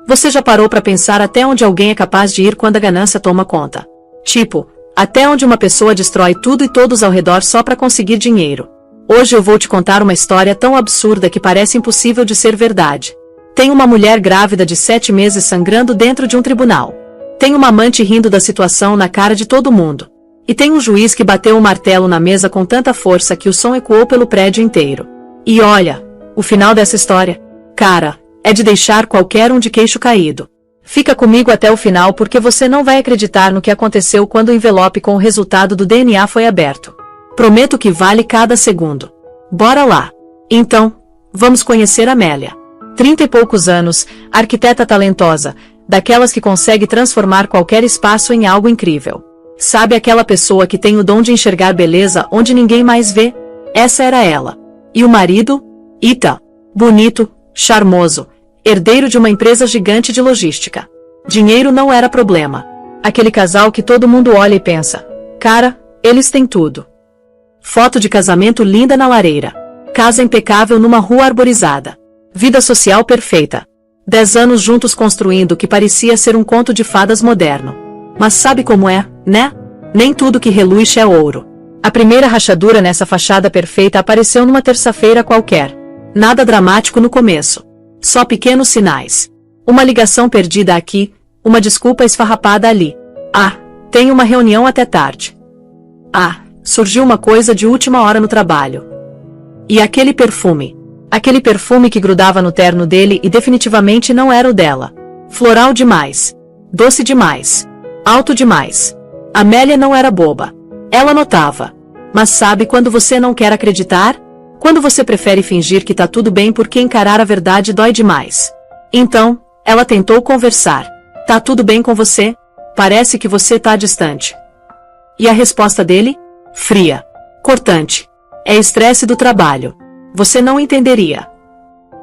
Você já parou pra pensar até onde alguém é capaz de ir quando a ganância toma conta? Tipo, até onde uma pessoa destrói tudo e todos ao redor só pra conseguir dinheiro. Hoje eu vou te contar uma história tão absurda que parece impossível de ser verdade. Tem uma mulher grávida de 7 meses sangrando dentro de um tribunal. Tem uma amante rindo da situação na cara de todo mundo. E tem um juiz que bateu um martelo na mesa com tanta força que o som ecoou pelo prédio inteiro. E olha, o final dessa história, cara, é de deixar qualquer um de queixo caído. Fica comigo até o final porque você não vai acreditar no que aconteceu quando o envelope com o resultado do DNA foi aberto. Prometo que vale cada segundo. Bora lá. Então, vamos conhecer Amélia. 30 e poucos anos, arquiteta talentosa, daquelas que consegue transformar qualquer espaço em algo incrível. Sabe aquela pessoa que tem o dom de enxergar beleza onde ninguém mais vê? Essa era ela. E o marido? Ethan. Bonito, charmoso, herdeiro de uma empresa gigante de logística. Dinheiro não era problema. Aquele casal que todo mundo olha e pensa, cara, eles têm tudo. Foto de casamento linda na lareira. Casa impecável numa rua arborizada. Vida social perfeita. 10 anos juntos construindo o que parecia ser um conto de fadas moderno. Mas sabe como é, né? Nem tudo que reluz é ouro. A primeira rachadura nessa fachada perfeita apareceu numa terça-feira qualquer. Nada dramático no começo. Só pequenos sinais. Uma ligação perdida aqui, uma desculpa esfarrapada ali. Ah, tem uma reunião até tarde. Ah, surgiu uma coisa de última hora no trabalho. E aquele perfume. Aquele perfume que grudava no terno dele e definitivamente não era o dela. Floral demais. Doce demais. Alto demais. Amélia não era boba. Ela notava. Mas sabe quando você não quer acreditar? Quando você prefere fingir que tá tudo bem porque encarar a verdade dói demais. Então, ela tentou conversar. Tá tudo bem com você? Parece que você tá distante. E a resposta dele? Fria. Cortante. É estresse do trabalho. Você não entenderia.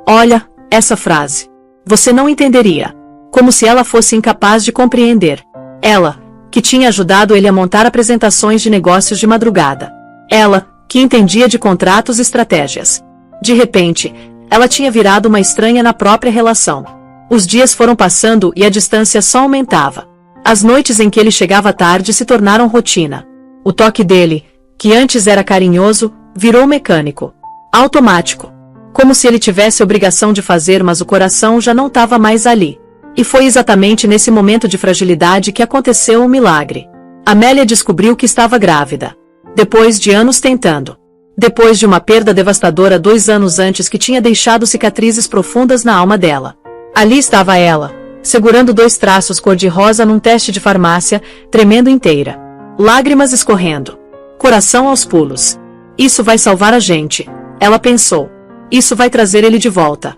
Olha, essa frase. Você não entenderia. Como se ela fosse incapaz de compreender. Ela, que tinha ajudado ele a montar apresentações de negócios de madrugada. Ela, que entendia de contratos e estratégias. De repente, ela tinha virado uma estranha na própria relação. Os dias foram passando e a distância só aumentava. As noites em que ele chegava tarde se tornaram rotina. O toque dele, que antes era carinhoso, virou mecânico. Automático. Como se ele tivesse obrigação de fazer, mas o coração já não estava mais ali. E foi exatamente nesse momento de fragilidade que aconteceu um milagre. Amélia descobriu que estava grávida. Depois de anos tentando. Depois de uma perda devastadora 2 anos antes que tinha deixado cicatrizes profundas na alma dela. Ali estava ela, segurando 2 traços cor-de-rosa num teste de farmácia, tremendo inteira. Lágrimas escorrendo. Coração aos pulos. Isso vai salvar a gente. Ela pensou. Isso vai trazer ele de volta.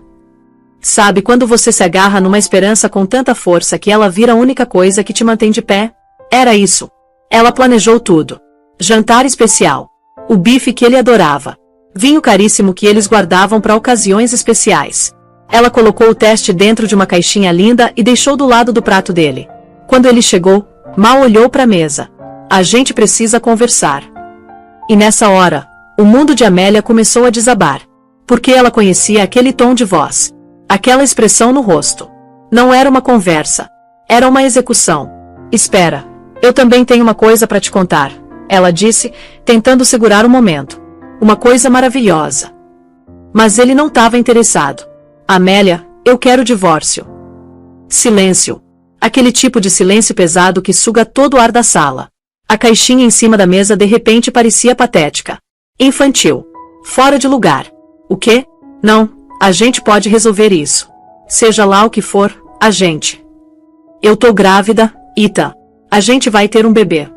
Sabe quando você se agarra numa esperança com tanta força que ela vira a única coisa que te mantém de pé? Era isso. Ela planejou tudo. Jantar especial. O bife que ele adorava. Vinho caríssimo que eles guardavam para ocasiões especiais. Ela colocou o teste dentro de uma caixinha linda e deixou do lado do prato dele. Quando ele chegou, mal olhou para a mesa. A gente precisa conversar. E nessa hora, o mundo de Amélia começou a desabar. Porque ela conhecia aquele tom de voz. Aquela expressão no rosto. Não era uma conversa. Era uma execução. Espera, eu também tenho uma coisa para te contar, ela disse, tentando segurar o momento. Uma coisa maravilhosa. Mas ele não estava interessado. Amélia, eu quero divórcio. Silêncio. Aquele tipo de silêncio pesado que suga todo o ar da sala. A caixinha em cima da mesa de repente parecia patética. Infantil. Fora de lugar. O quê? Não, a gente pode resolver isso. Seja lá o que for, a gente. Eu tô grávida, Ethan. A gente vai ter um bebê.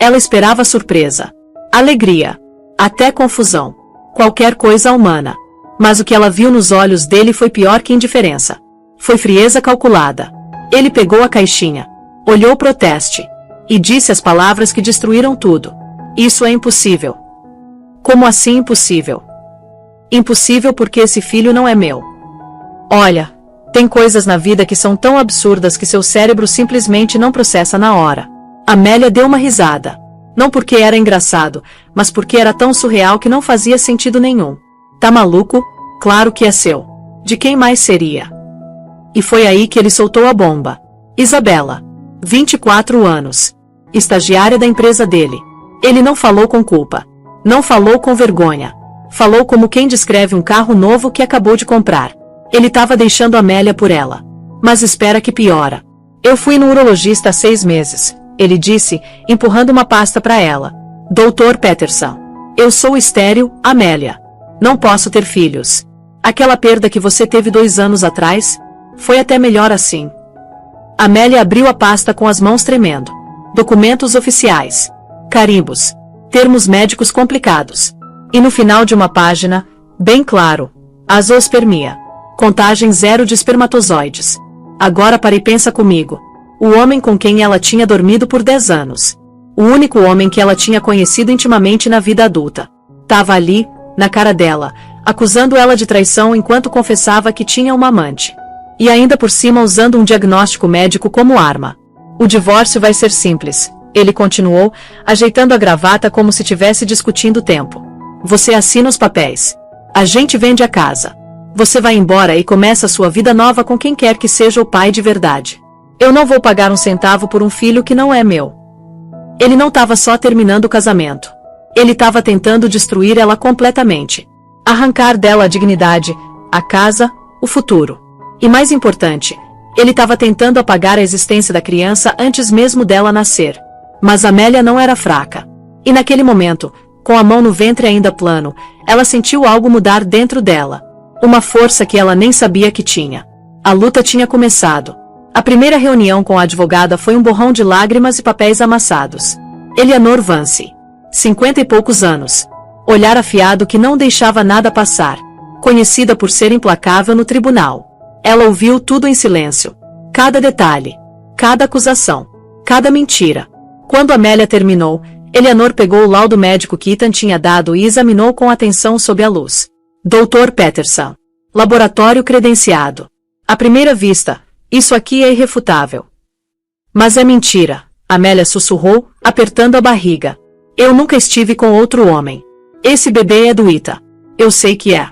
Ela esperava surpresa. Alegria. Até confusão. Qualquer coisa humana. Mas o que ela viu nos olhos dele foi pior que indiferença. Foi frieza calculada. Ele pegou a caixinha. Olhou pro teste. E disse as palavras que destruíram tudo. Isso é impossível. Como assim impossível? Impossível porque esse filho não é meu. Olha, tem coisas na vida que são tão absurdas que seu cérebro simplesmente não processa na hora. Amélia deu uma risada. Não porque era engraçado, mas porque era tão surreal que não fazia sentido nenhum. Tá maluco? Claro que é seu. De quem mais seria? E foi aí que ele soltou a bomba. Isabela. 24 anos. Estagiária da empresa dele. Ele não falou com culpa. Não falou com vergonha. Falou como quem descreve um carro novo que acabou de comprar. Ele estava deixando Amélia por ela. Mas espera que piora. Eu fui no urologista há 6 meses, ele disse, empurrando uma pasta para ela. Dr. Peterson. Eu sou estéril, Amélia. Não posso ter filhos. Aquela perda que você teve 2 anos atrás? Foi até melhor assim. Amélia abriu a pasta com as mãos tremendo. Documentos oficiais. Carimbos. Termos médicos complicados. E no final de uma página, bem claro, azoospermia. Contagem 0 de espermatozoides. Agora para e pensa comigo. O homem com quem ela tinha dormido por 10 anos. O único homem que ela tinha conhecido intimamente na vida adulta. Tava ali, na cara dela, acusando ela de traição enquanto confessava que tinha uma amante. E ainda por cima usando um diagnóstico médico como arma. O divórcio vai ser simples, ele continuou, ajeitando a gravata como se tivesse discutindo o tempo. Você assina os papéis. A gente vende a casa. Você vai embora e começa sua vida nova com quem quer que seja o pai de verdade. Eu não vou pagar um centavo por um filho que não é meu. Ele não estava só terminando o casamento. Ele estava tentando destruir ela completamente. Arrancar dela a dignidade, a casa, o futuro. E mais importante, ele estava tentando apagar a existência da criança antes mesmo dela nascer. Mas Amélia não era fraca. E naquele momento, com a mão no ventre ainda plano, ela sentiu algo mudar dentro dela. Uma força que ela nem sabia que tinha. A luta tinha começado. A primeira reunião com a advogada foi um borrão de lágrimas e papéis amassados. Eleanor Vance. 50 e poucos anos. Olhar afiado que não deixava nada passar. Conhecida por ser implacável no tribunal. Ela ouviu tudo em silêncio. Cada detalhe. Cada acusação. Cada mentira. Quando Amélia terminou, Eleanor pegou o laudo médico que Ethan tinha dado e examinou com atenção sob a luz. Dr. Peterson. Laboratório credenciado. À primeira vista, isso aqui é irrefutável. Mas é mentira, Amélia sussurrou, apertando a barriga. Eu nunca estive com outro homem. Esse bebê é do Ethan. Eu sei que é.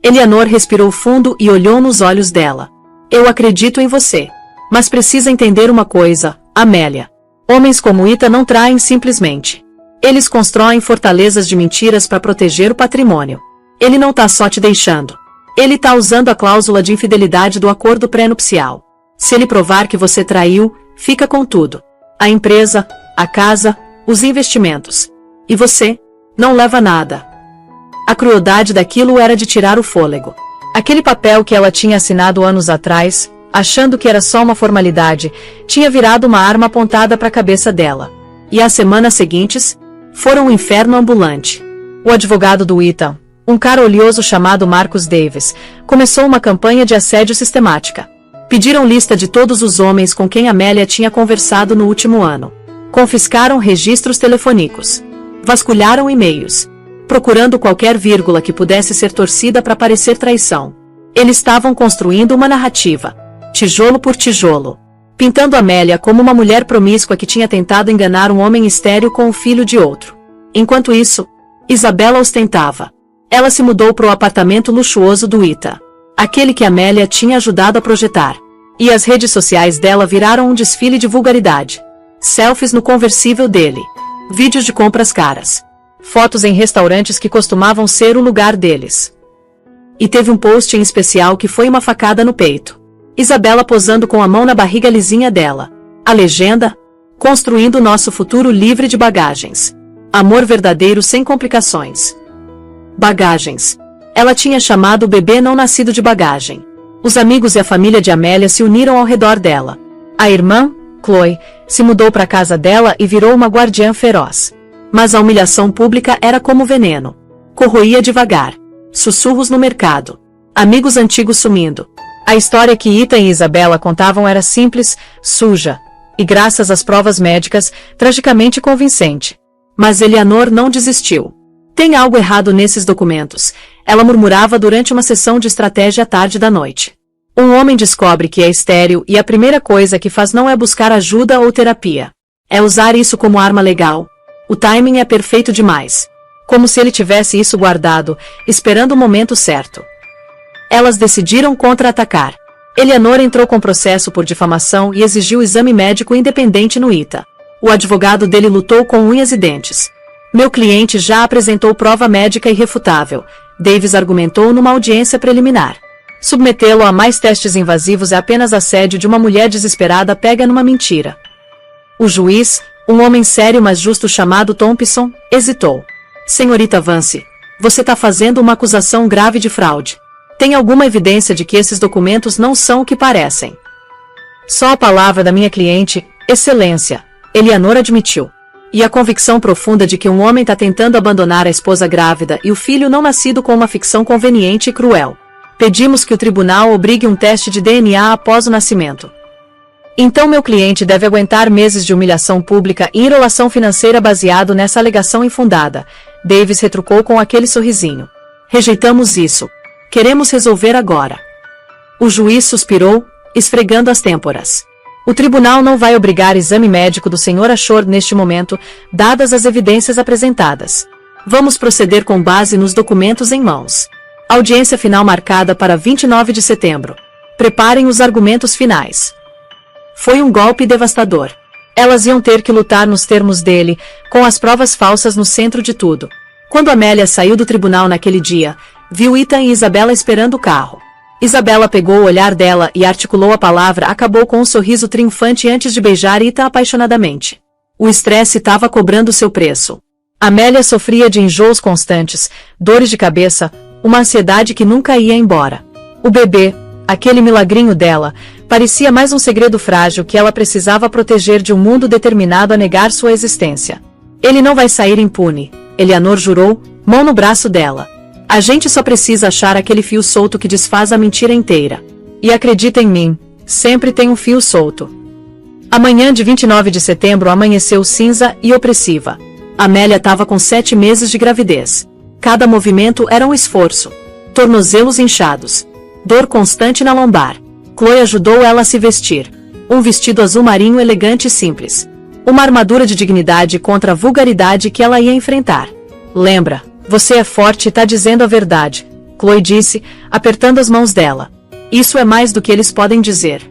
Eleanor respirou fundo e olhou nos olhos dela. Eu acredito em você. Mas precisa entender uma coisa, Amélia. Homens como Ethan não traem simplesmente. Eles constroem fortalezas de mentiras para proteger o patrimônio. Ele não tá só te deixando. Ele tá usando a cláusula de infidelidade do acordo pré-nupcial. Se ele provar que você traiu, fica com tudo. A empresa, a casa, os investimentos. E você? Não leva nada. A crueldade daquilo era de tirar o fôlego. Aquele papel que ela tinha assinado anos atrás, achando que era só uma formalidade, tinha virado uma arma apontada para a cabeça dela. E as semanas seguintes foram um inferno ambulante. O advogado do Ethan, um cara oleoso chamado Marcus Davis, começou uma campanha de assédio sistemática. Pediram lista de todos os homens com quem Amélia tinha conversado no último ano. Confiscaram registros telefônicos. Vasculharam e-mails. Procurando qualquer vírgula que pudesse ser torcida para parecer traição. Eles estavam construindo uma narrativa. Tijolo por tijolo. Pintando Amélia como uma mulher promíscua que tinha tentado enganar um homem estéril com o filho de outro. Enquanto isso, Isabela ostentava. Ela se mudou para o apartamento luxuoso do Ethan. Aquele que Amélia tinha ajudado a projetar. E as redes sociais dela viraram um desfile de vulgaridade. Selfies no conversível dele. Vídeos de compras caras. Fotos em restaurantes que costumavam ser o lugar deles. E teve um post em especial que foi uma facada no peito. Isabela posando com a mão na barriga lisinha dela. A legenda: construindo nosso futuro livre de bagagens. Amor verdadeiro sem complicações. Bagagens. Ela tinha chamado o bebê não nascido de bagagem. Os amigos e a família de Amélia se uniram ao redor dela. A irmã, Chloe, se mudou para a casa dela e virou uma guardiã feroz. Mas a humilhação pública era como veneno. Corroía devagar. Sussurros no mercado. Amigos antigos sumindo. A história que Ethan e Isabela contavam era simples, suja, e graças às provas médicas, tragicamente convincente. Mas Eleanor não desistiu. Tem algo errado nesses documentos, ela murmurava durante uma sessão de estratégia à tarde da noite. Um homem descobre que é estéril e a primeira coisa que faz não é buscar ajuda ou terapia. É usar isso como arma legal. O timing é perfeito demais. Como se ele tivesse isso guardado, esperando o momento certo. Elas decidiram contra-atacar. Eleanor entrou com processo por difamação e exigiu exame médico independente no ITA. O advogado dele lutou com unhas e dentes. Meu cliente já apresentou prova médica irrefutável, Davis argumentou numa audiência preliminar. Submetê-lo a mais testes invasivos é apenas assédio de uma mulher desesperada pega numa mentira. O juiz, um homem sério mas justo chamado Thompson, hesitou. Senhorita Vance, você está fazendo uma acusação grave de fraude. Tem alguma evidência de que esses documentos não são o que parecem? Só a palavra da minha cliente, Excelência, Eleanor admitiu. E a convicção profunda de que um homem está tentando abandonar a esposa grávida e o filho não nascido com uma ficção conveniente e cruel. Pedimos que o tribunal obrigue um teste de DNA após o nascimento. Então meu cliente deve aguentar meses de humilhação pública e enrolação financeira baseado nessa alegação infundada, Davis retrucou com aquele sorrisinho. Rejeitamos isso. Queremos resolver agora. O juiz suspirou, esfregando as têmporas. O tribunal não vai obrigar exame médico do Sr. Ashford neste momento, dadas as evidências apresentadas. Vamos proceder com base nos documentos em mãos. Audiência final marcada para 29 de setembro. Preparem os argumentos finais. Foi um golpe devastador. Elas iam ter que lutar nos termos dele, com as provas falsas no centro de tudo. Quando Amélia saiu do tribunal naquele dia, viu Ethan e Isabela esperando o carro. Isabela pegou o olhar dela e articulou a palavra acabou com um sorriso triunfante antes de beijar Ethan apaixonadamente. O estresse estava cobrando seu preço. Amélia sofria de enjoos constantes, dores de cabeça, uma ansiedade que nunca ia embora. O bebê, aquele milagrinho dela, parecia mais um segredo frágil que ela precisava proteger de um mundo determinado a negar sua existência. Ele não vai sair impune, Eleanor jurou, mão no braço dela. A gente só precisa achar aquele fio solto que desfaz a mentira inteira. E acredita em mim, sempre tem um fio solto. A manhã de 29 de setembro amanheceu cinza e opressiva. Amélia estava com 7 meses de gravidez. Cada movimento era um esforço. Tornozelos inchados. Dor constante na lombar. Chloe ajudou ela a se vestir. Um vestido azul marinho elegante e simples. Uma armadura de dignidade contra a vulgaridade que ela ia enfrentar. Lembra, você é forte e está dizendo a verdade, Chloe disse, apertando as mãos dela. Isso é mais do que eles podem dizer.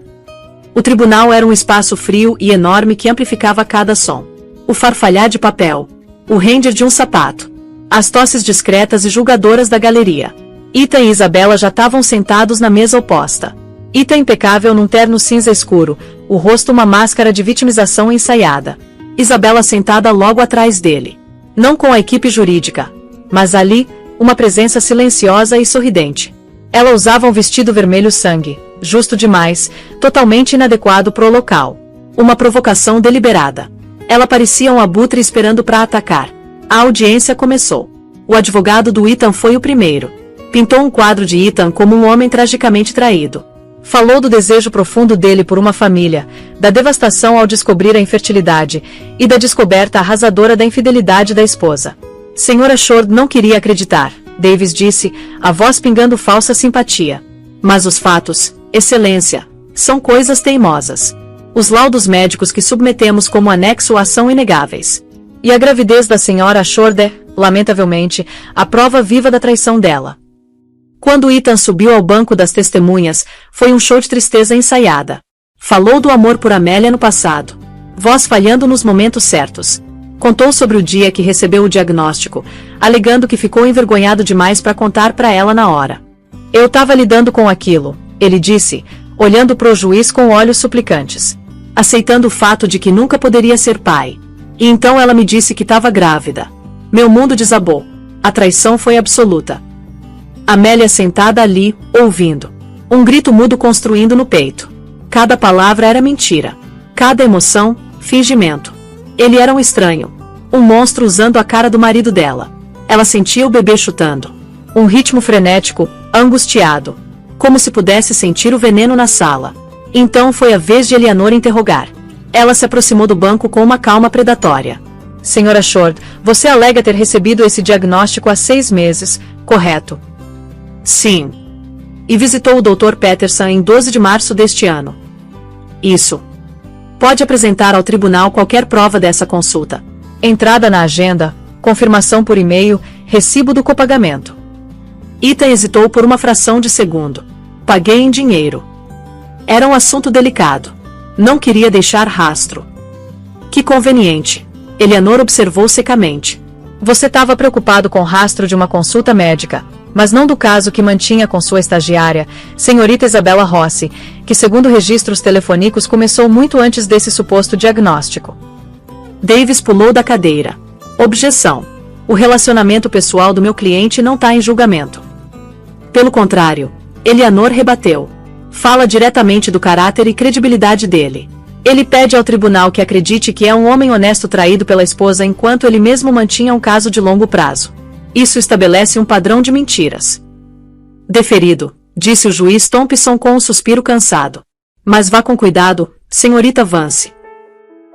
O tribunal era um espaço frio e enorme que amplificava cada som. O farfalhar de papel. O render de um sapato. As tosses discretas e julgadoras da galeria. Ethan e Isabela já estavam sentados na mesa oposta. Ethan impecável num terno cinza escuro, o rosto uma máscara de vitimização ensaiada. Isabela sentada logo atrás dele. Não com a equipe jurídica. Mas ali, uma presença silenciosa e sorridente. Ela usava um vestido vermelho sangue, justo demais, totalmente inadequado para o local. Uma provocação deliberada. Ela parecia um abutre esperando para atacar. A audiência começou. O advogado do Ethan foi o primeiro. Pintou um quadro de Ethan como um homem tragicamente traído. Falou do desejo profundo dele por uma família, da devastação ao descobrir a infertilidade, e da descoberta arrasadora da infidelidade da esposa. Sra. Ashford não queria acreditar, Davis disse, a voz pingando falsa simpatia. Mas os fatos, Excelência, são coisas teimosas. Os laudos médicos que submetemos como anexo à são inegáveis. E a gravidez da Sra. Ashford é, lamentavelmente, a prova viva da traição dela. Quando Ethan subiu ao banco das testemunhas, foi um show de tristeza ensaiada. Falou do amor por Amélia no passado. Voz falhando nos momentos certos. Contou sobre o dia que recebeu o diagnóstico, alegando que ficou envergonhado demais para contar para ela na hora. Eu estava lidando com aquilo, ele disse, olhando pro juiz com olhos suplicantes. Aceitando o fato de que nunca poderia ser pai. E então ela me disse que estava grávida. Meu mundo desabou. A traição foi absoluta. Amélia sentada ali, ouvindo. Um grito mudo construindo no peito. Cada palavra era mentira. Cada emoção, fingimento. Ele era um estranho. Um monstro usando a cara do marido dela. Ela sentia o bebê chutando. Um ritmo frenético, angustiado. Como se pudesse sentir o veneno na sala. Então foi a vez de Eleanor interrogar. Ela se aproximou do banco com uma calma predatória. Sra. Ashford, você alega ter recebido esse diagnóstico há 6 meses, correto? Sim. E visitou o Dr. Peterson em 12 de março deste ano. Isso. Pode apresentar ao tribunal qualquer prova dessa consulta. Entrada na agenda, confirmação por e-mail, recibo do copagamento. Ethan hesitou por uma fração de segundo. Paguei em dinheiro. Era um assunto delicado. Não queria deixar rastro. Que conveniente. Eleanor observou secamente. Você estava preocupado com o rastro de uma consulta médica, mas não do caso que mantinha com sua estagiária, senhorita Isabella Rossi, que segundo registros telefônicos começou muito antes desse suposto diagnóstico. Davis pulou da cadeira. Objeção. O relacionamento pessoal do meu cliente não está em julgamento. Pelo contrário, Eleanor rebateu. Fala diretamente do caráter e credibilidade dele. Ele pede ao tribunal que acredite que é um homem honesto traído pela esposa enquanto ele mesmo mantinha um caso de longo prazo. Isso estabelece um padrão de mentiras. Deferido, disse o juiz Thompson com um suspiro cansado. Mas vá com cuidado, senhorita Vance.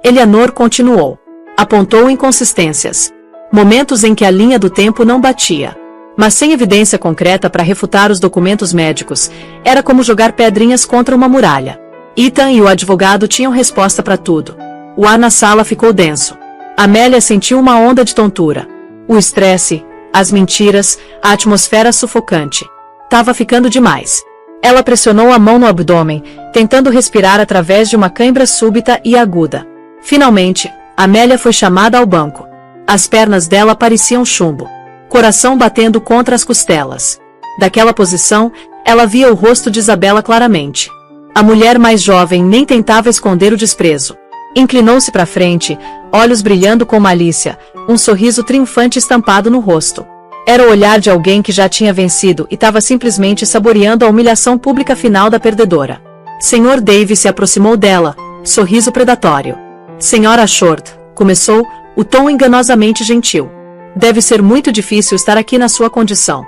Eleanor continuou. Apontou inconsistências. Momentos em que a linha do tempo não batia. Mas sem evidência concreta para refutar os documentos médicos, era como jogar pedrinhas contra uma muralha. Ethan e o advogado tinham resposta para tudo. O ar na sala ficou denso. Amélia sentiu uma onda de tontura. O estresse, as mentiras, a atmosfera sufocante. Tava ficando demais. Ela pressionou a mão no abdômen, tentando respirar através de uma cãibra súbita e aguda. Finalmente, Amélia foi chamada ao banco. As pernas dela pareciam chumbo. Coração batendo contra as costelas. Daquela posição, ela via o rosto de Isabella claramente. A mulher mais jovem nem tentava esconder o desprezo. Inclinou-se para frente, olhos brilhando com malícia, um sorriso triunfante estampado no rosto. Era o olhar de alguém que já tinha vencido e estava simplesmente saboreando a humilhação pública final da perdedora. Sr. Davis se aproximou dela, sorriso predatório. Senhora Short, começou, o tom enganosamente gentil. Deve ser muito difícil estar aqui na sua condição.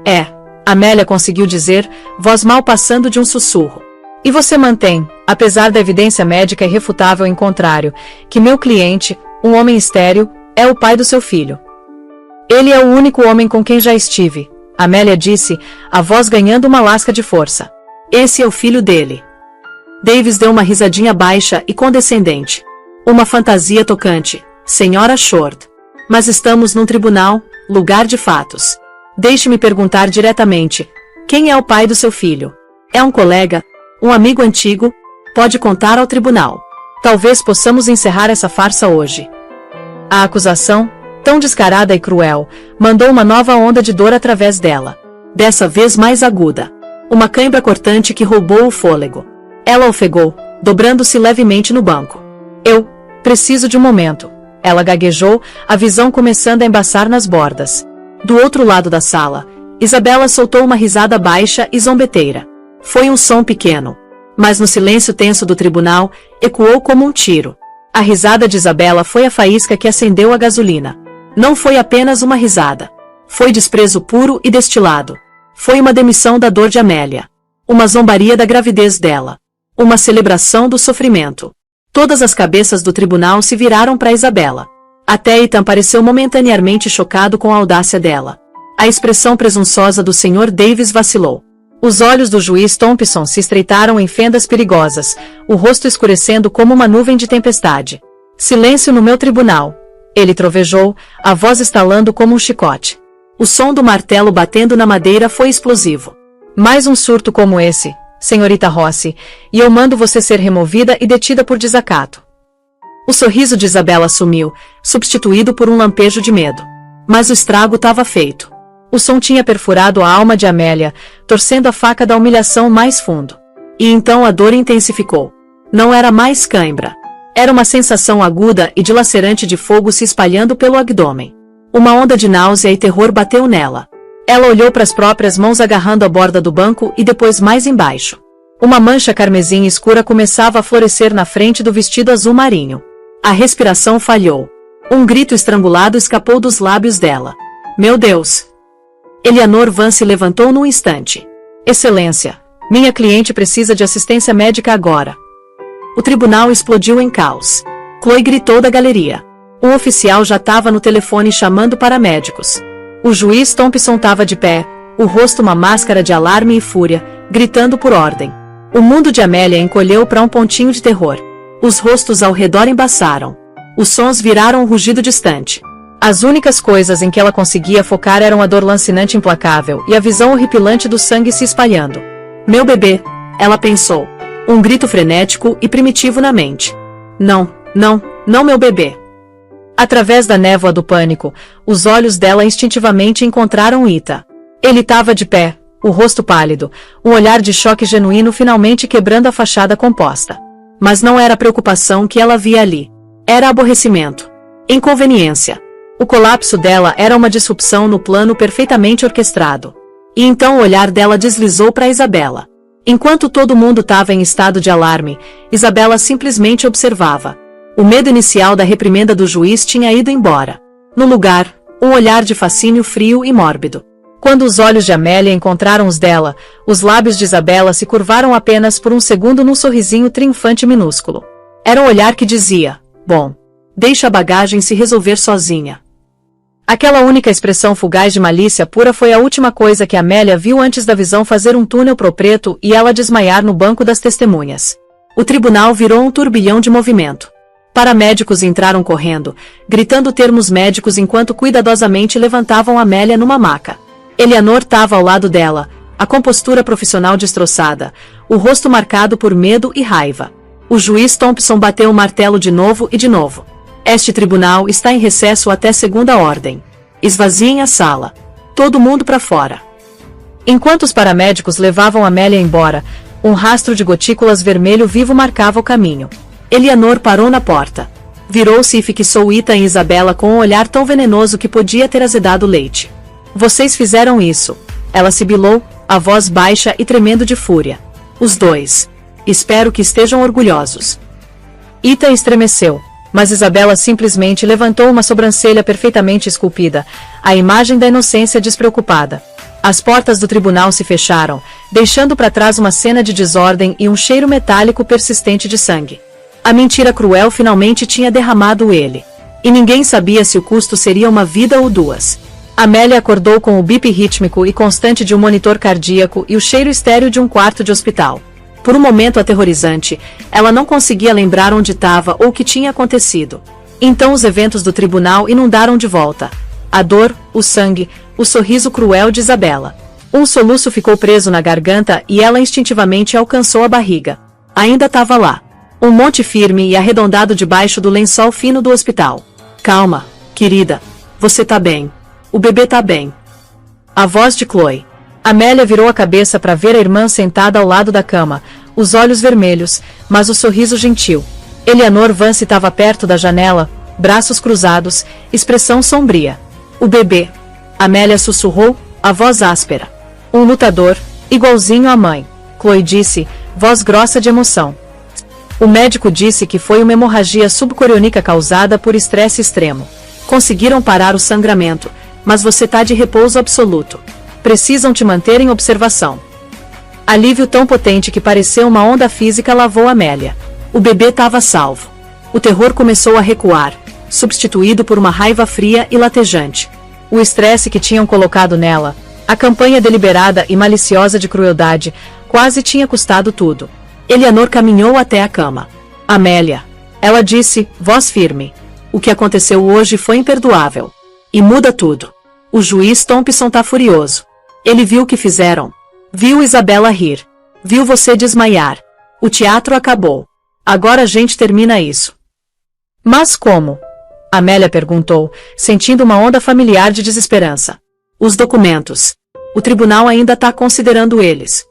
É, Amélia conseguiu dizer, voz mal passando de um sussurro. E você mantém, apesar da evidência médica irrefutável em contrário, que meu cliente, um homem estéril, é o pai do seu filho. Ele é o único homem com quem já estive, Amélia disse, a voz ganhando uma lasca de força. Esse é o filho dele. Davis deu uma risadinha baixa e condescendente. Uma fantasia tocante, senhora Short. Mas estamos num tribunal, lugar de fatos. Deixe-me perguntar diretamente, quem é o pai do seu filho? É um colega? Um amigo antigo? Pode contar ao tribunal. Talvez possamos encerrar essa farsa hoje. A acusação, tão descarada e cruel, mandou uma nova onda de dor através dela. Dessa vez mais aguda. Uma cãibra cortante que roubou o fôlego. Ela ofegou, dobrando-se levemente no banco. Eu preciso de um momento. Ela gaguejou, a visão começando a embaçar nas bordas. Do outro lado da sala, Isabella soltou uma risada baixa e zombeteira. Foi um som pequeno, mas no silêncio tenso do tribunal, ecoou como um tiro. A risada de Isabella foi a faísca que acendeu a gasolina. Não foi apenas uma risada. Foi desprezo puro e destilado. Foi uma demissão da dor de Amélia. Uma zombaria da gravidez dela. Uma celebração do sofrimento. Todas as cabeças do tribunal se viraram para Isabella. Até Ethan pareceu momentaneamente chocado com a audácia dela. A expressão presunçosa do Sr. Davis vacilou. Os olhos do juiz Thompson se estreitaram em fendas perigosas, o rosto escurecendo como uma nuvem de tempestade. Silêncio no meu tribunal. Ele trovejou, a voz estalando como um chicote. O som do martelo batendo na madeira foi explosivo. Mais um surto como esse, senhorita Rossi, e eu mando você ser removida e detida por desacato. O sorriso de Isabella sumiu, substituído por um lampejo de medo. Mas o estrago estava feito. O som tinha perfurado a alma de Amélia, torcendo a faca da humilhação mais fundo. E então a dor intensificou. Não era mais cãibra. Era uma sensação aguda e dilacerante de fogo se espalhando pelo abdômen. Uma onda de náusea e terror bateu nela. Ela olhou para as próprias mãos agarrando a borda do banco e depois mais embaixo. Uma mancha carmesim escura começava a florescer na frente do vestido azul marinho. A respiração falhou. Um grito estrangulado escapou dos lábios dela. Meu Deus! Eleanor Vance levantou num instante. Excelência, minha cliente precisa de assistência médica agora. O tribunal explodiu em caos. Chloe gritou da galeria. Um oficial já estava no telefone chamando paramédicos. O juiz Thompson estava de pé, o rosto uma máscara de alarme e fúria, gritando por ordem. O mundo de Amélia encolheu para um pontinho de terror. Os rostos ao redor embaçaram. Os sons viraram um rugido distante. As únicas coisas em que ela conseguia focar eram a dor lancinante implacável e a visão horripilante do sangue se espalhando. Meu bebê, ela pensou. Um grito frenético e primitivo na mente. Não, não, não, meu bebê. Através da névoa do pânico, os olhos dela instintivamente encontraram Ita. Ele estava de pé, o rosto pálido, um olhar de choque genuíno finalmente quebrando a fachada composta. Mas não era preocupação que ela via ali. Era aborrecimento. Inconveniência. O colapso dela era uma disrupção no plano perfeitamente orquestrado. E então o olhar dela deslizou para Isabela. Enquanto todo mundo estava em estado de alarme, Isabela simplesmente observava. O medo inicial da reprimenda do juiz tinha ido embora. No lugar, um olhar de fascínio frio e mórbido. Quando os olhos de Amélia encontraram os dela, os lábios de Isabela se curvaram apenas por um segundo num sorrisinho triunfante minúsculo. Era um olhar que dizia, bom, deixa a bagagem se resolver sozinha. Aquela única expressão fugaz de malícia pura foi a última coisa que Amélia viu antes da visão fazer um túnel pro preto e ela desmaiar no banco das testemunhas. O tribunal virou um turbilhão de movimento. Paramédicos entraram correndo, gritando termos médicos enquanto cuidadosamente levantavam Amélia numa maca. Eleanor estava ao lado dela, a compostura profissional destroçada, o rosto marcado por medo e raiva. O juiz Thompson bateu o martelo de novo e de novo. Este tribunal está em recesso até segunda ordem. Esvaziem a sala. Todo mundo para fora. Enquanto os paramédicos levavam Amélia embora, um rastro de gotículas vermelho vivo marcava o caminho. Eleanor parou na porta. Virou-se e fixou Ita em Isabela com um olhar tão venenoso que podia ter azedado o leite. Vocês fizeram isso. Ela sibilou, a voz baixa e tremendo de fúria. Os dois. Espero que estejam orgulhosos. Ita estremeceu, mas Isabela simplesmente levantou uma sobrancelha perfeitamente esculpida, a imagem da inocência despreocupada. As portas do tribunal se fecharam, deixando para trás uma cena de desordem e um cheiro metálico persistente de sangue. A mentira cruel finalmente tinha derramado ele. E ninguém sabia se o custo seria uma vida ou duas. Amélia acordou com o bip rítmico e constante de um monitor cardíaco e o cheiro estéril de um quarto de hospital. Por um momento aterrorizante, ela não conseguia lembrar onde estava ou o que tinha acontecido. Então os eventos do tribunal inundaram de volta. A dor, o sangue, o sorriso cruel de Isabela. Um soluço ficou preso na garganta e ela instintivamente alcançou a barriga. Ainda estava lá. Um monte firme e arredondado debaixo do lençol fino do hospital. Calma, querida. Você tá bem. O bebê tá bem. A voz de Chloe. Amélia virou a cabeça para ver a irmã sentada ao lado da cama, os olhos vermelhos, mas o sorriso gentil. Eleanor Vance estava perto da janela, braços cruzados, expressão sombria. O bebê. Amélia sussurrou, a voz áspera. Um lutador, igualzinho à mãe. Chloe disse, voz grossa de emoção. O médico disse que foi uma hemorragia subcoriônica causada por estresse extremo. Conseguiram parar o sangramento, mas você tá de repouso absoluto. Precisam te manter em observação. Alívio tão potente que pareceu uma onda física lavou Amélia. O bebê estava salvo. O terror começou a recuar, substituído por uma raiva fria e latejante. O estresse que tinham colocado nela, a campanha deliberada e maliciosa de crueldade, quase tinha custado tudo. Eleanor caminhou até a cama. Amélia. Ela disse, voz firme. O que aconteceu hoje foi imperdoável. E muda tudo. O juiz Thompson tá furioso. Ele viu o que fizeram. Viu Isabela rir. Viu você desmaiar. O teatro acabou. Agora a gente termina isso. Mas como? Amélia perguntou, sentindo uma onda familiar de desesperança. Os documentos. O tribunal ainda tá considerando eles.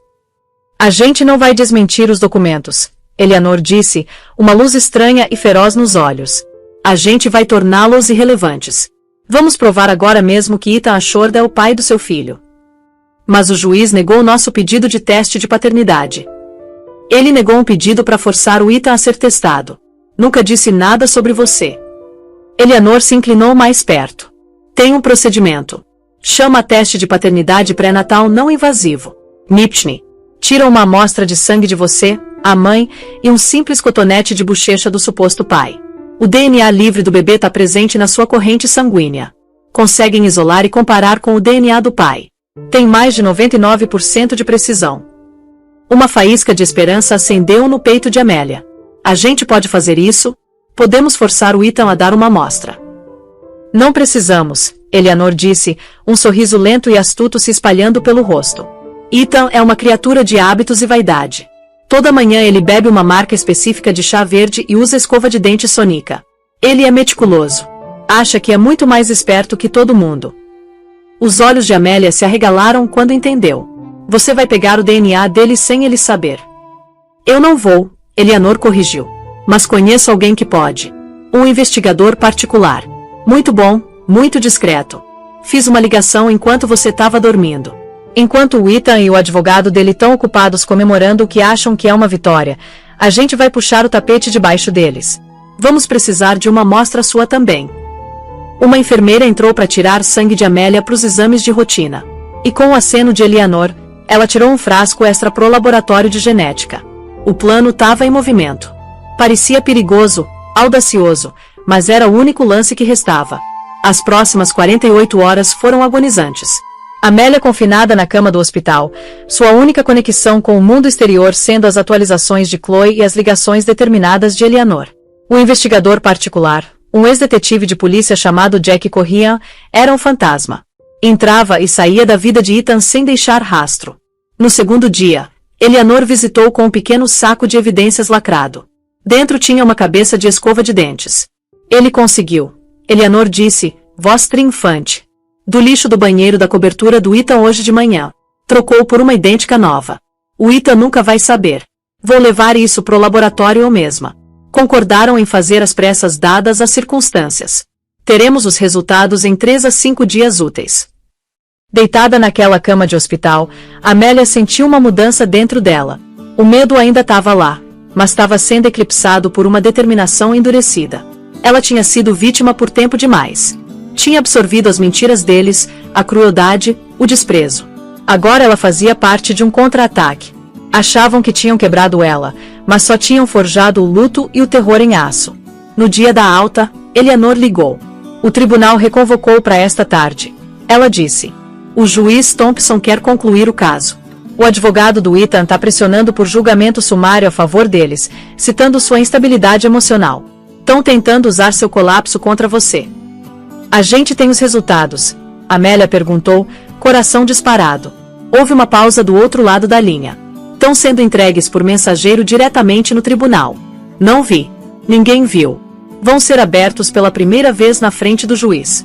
A gente não vai desmentir os documentos, Eleanor disse, uma luz estranha e feroz nos olhos. A gente vai torná-los irrelevantes. Vamos provar agora mesmo que Ethan Ashford é o pai do seu filho. Mas o juiz negou nosso pedido de teste de paternidade. Ele negou um pedido para forçar o Ethan a ser testado. Nunca disse nada sobre você. Eleanor se inclinou mais perto. Tem um procedimento. Chama teste de paternidade pré-natal não invasivo. NIPT. Tira uma amostra de sangue de você, a mãe, e um simples cotonete de bochecha do suposto pai. O DNA livre do bebê está presente na sua corrente sanguínea. Conseguem isolar e comparar com o DNA do pai. Tem mais de 99% de precisão. Uma faísca de esperança acendeu no peito de Amélia. A gente pode fazer isso? Podemos forçar o Ethan a dar uma amostra. Não precisamos, Eleanor disse, um sorriso lento e astuto se espalhando pelo rosto. Ethan é uma criatura de hábitos e vaidade. Toda manhã ele bebe uma marca específica de chá verde e usa escova de dente Sonica. Ele é meticuloso. Acha que é muito mais esperto que todo mundo. Os olhos de Amélia se arregalaram quando entendeu. Você vai pegar o DNA dele sem ele saber. Eu não vou, Eleanor corrigiu. Mas conheço alguém que pode. Um investigador particular. Muito bom, muito discreto. Fiz uma ligação enquanto você estava dormindo. Enquanto o Ethan e o advogado dele estão ocupados comemorando o que acham que é uma vitória, a gente vai puxar o tapete debaixo deles. Vamos precisar de uma amostra sua também. Uma enfermeira entrou para tirar sangue de Amélia para os exames de rotina. E com o aceno de Eleanor, ela tirou um frasco extra pro laboratório de genética. O plano estava em movimento. Parecia perigoso, audacioso, mas era o único lance que restava. As próximas 48 horas foram agonizantes. Amélia confinada na cama do hospital, sua única conexão com o mundo exterior sendo as atualizações de Chloe e as ligações determinadas de Eleanor. O investigador particular, um ex-detetive de polícia chamado Jack Corrian, era um fantasma. Entrava e saía da vida de Ethan sem deixar rastro. No segundo dia, Eleanor visitou com um pequeno saco de evidências lacrado. Dentro tinha uma cabeça de escova de dentes. Ele conseguiu. Eleanor disse, voz triunfante. Do lixo do banheiro da cobertura do Ethan hoje de manhã. Trocou por uma idêntica nova. O Ethan nunca vai saber. Vou levar isso pro laboratório eu mesma. Concordaram em fazer as pressas dadas as circunstâncias. Teremos os resultados em 3 a 5 dias úteis. Deitada naquela cama de hospital, Amélia sentiu uma mudança dentro dela. O medo ainda estava lá, mas estava sendo eclipsado por uma determinação endurecida. Ela tinha sido vítima por tempo demais. Tinha absorvido as mentiras deles, a crueldade, o desprezo. Agora ela fazia parte de um contra-ataque. Achavam que tinham quebrado ela, mas só tinham forjado o luto e o terror em aço. No dia da alta, Eleanor ligou. O tribunal reconvocou para esta tarde. Ela disse. O juiz Thompson quer concluir o caso. O advogado do Ethan está pressionando por julgamento sumário a favor deles, citando sua instabilidade emocional. Estão tentando usar seu colapso contra você. A gente tem os resultados, Amélia perguntou, coração disparado. Houve uma pausa do outro lado da linha. Estão sendo entregues por mensageiro diretamente no tribunal. Não vi. Ninguém viu. Vão ser abertos pela primeira vez na frente do juiz.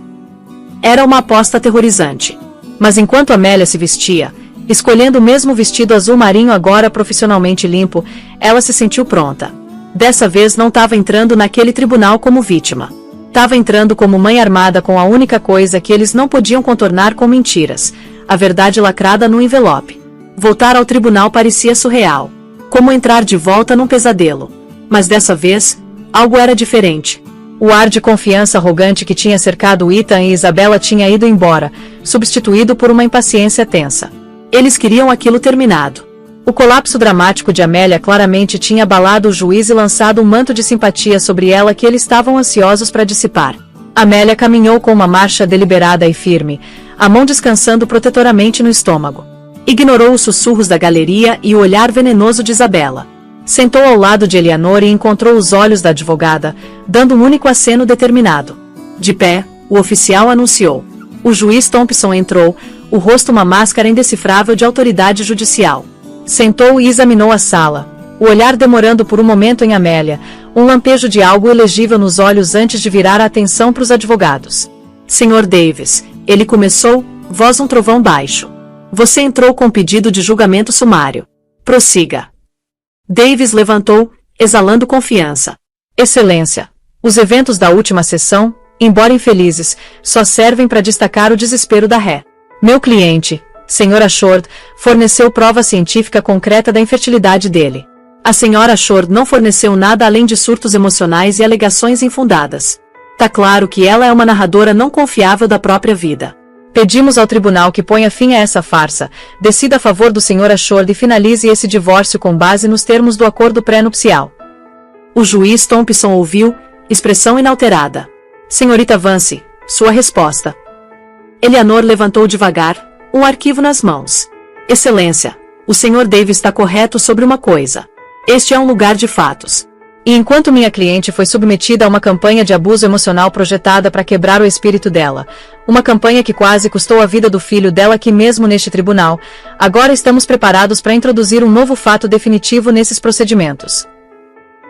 Era uma aposta aterrorizante. Mas enquanto Amélia se vestia, escolhendo o mesmo vestido azul marinho agora profissionalmente limpo, ela se sentiu pronta. Dessa vez não estava entrando naquele tribunal como vítima. Estava entrando como mãe armada com a única coisa que eles não podiam contornar com mentiras, a verdade lacrada no envelope. Voltar ao tribunal parecia surreal. Como entrar de volta num pesadelo. Mas dessa vez, algo era diferente. O ar de confiança arrogante que tinha cercado Ethan e Isabella tinha ido embora, substituído por uma impaciência tensa. Eles queriam aquilo terminado. O colapso dramático de Amélia claramente tinha abalado o juiz e lançado um manto de simpatia sobre ela que eles estavam ansiosos para dissipar. Amélia caminhou com uma marcha deliberada e firme, a mão descansando protetoramente no estômago. Ignorou os sussurros da galeria e o olhar venenoso de Isabella. Sentou ao lado de Eleanor e encontrou os olhos da advogada, dando um único aceno determinado. De pé, o oficial anunciou. O juiz Thompson entrou, o rosto uma máscara indecifrável de autoridade judicial. Sentou e examinou a sala, o olhar demorando por um momento em Amélia, um lampejo de algo ilegível nos olhos antes de virar a atenção para os advogados. Sr. Davis, ele começou, voz um trovão baixo. Você entrou com pedido de julgamento sumário. Prossiga. Davis levantou, exalando confiança. Excelência, os eventos da última sessão, embora infelizes, só servem para destacar o desespero da ré. Meu cliente, Sra. Shord, forneceu prova científica concreta da infertilidade dele. A Sra. Shord não forneceu nada além de surtos emocionais e alegações infundadas. Tá claro que ela é uma narradora não confiável da própria vida. Pedimos ao tribunal que ponha fim a essa farsa, decida a favor do Sra. Shord e finalize esse divórcio com base nos termos do acordo pré-nupcial. O juiz Thompson ouviu, expressão inalterada. Senhorita Vance, sua resposta. Eleanor levantou devagar, um arquivo nas mãos. Excelência, o Sr. Davis está correto sobre uma coisa. Este é um lugar de fatos. E enquanto minha cliente foi submetida a uma campanha de abuso emocional projetada para quebrar o espírito dela, Uma campanha que quase custou a vida do filho dela aqui mesmo neste tribunal. Agora estamos preparados para introduzir um novo fato definitivo nesses procedimentos.